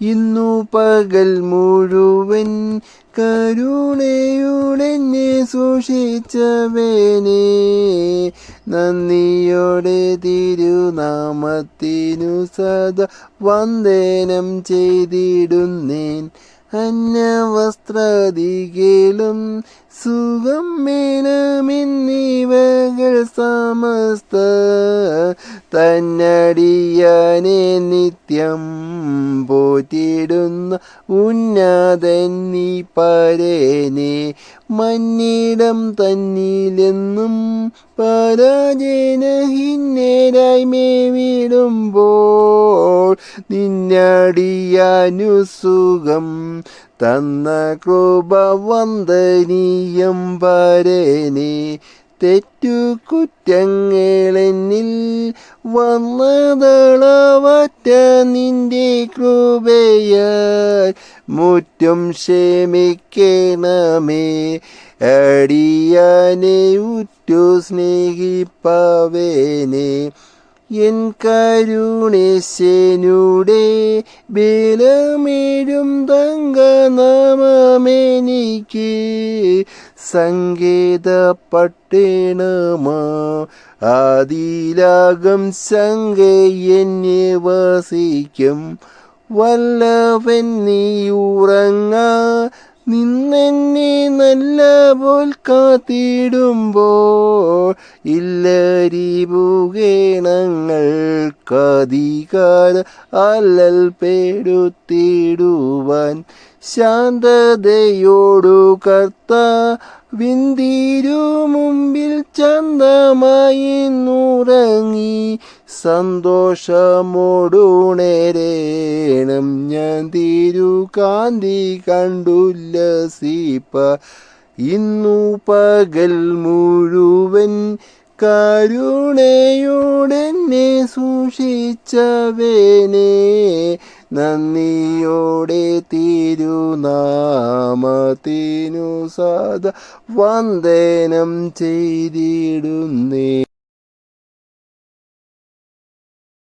ഇന്നു പകൽ മുഴുവൻ കരുണയോടെന്നെ സൂക്ഷിച്ചവനെ, നന്ദിയോടെ തിരുനാമത്തിനു സദാ വന്ദനം ചെയ്തിടുന്നേൻ. അന്നവസ്ത്രാദികളും സുഖം വേണമെന്നിവകൾ സമസ്ത തന്നടിയാനെ നിത്യം പോറ്റിടുന്ന ഉന്നതൻ നീ പരനെ. മന്നിടം തന്നിലെന്നും പരാജയഹീനരായി മേവിടുമ്പോൾ നിന്നടിയാനു സുഖം തന്ന കൃപവന്ദനീയം പരനെ. തെറ്റുകുറ്റങ്ങളെന്നിൽ വന്നതളവറ്റ നിന്റെ കൃപയാൽ മുറ്റും ക്ഷമിക്കണമേ. അടിയാനെ ഉറ്റു സ്നേഹിപ്പവനെ, എൻ കരുണേശനുടെ ബലമേഴും തങ്കനാമമെനിക്ക് സങ്കേതപട്ടണമാ. ആദിലാകം ശങ്ക എന്നെ വസിക്കും. വല്ലവൻ നീ ഉറങ്ങാ നിന്നെന്നെ നല്ല പോൽ കാത്തിടുമ്പോൾ ഇല്ലരിപുകേണങ്ങൾക്കധികാര അല്ലൽ പെടുത്തിടുവാൻ ശാന്തതയോടു കർത്താവിന്തിരു മുമ്പിൽ ചന്തമായി നുറങ്ങി സന്തോഷമോടുണരേണം ഞാൻ തിരുകാന്തി കണ്ടുല്ലസിപ്പ. ഇന്നു പകൽ മുഴുവൻ കരുണയോടെന്നെ സൂക്ഷിച്ചവനെ, നന്ദിയോടെ തിരുനാമത്തിനു സദാ വന്ദനം ചെയ്തിടുന്നേ.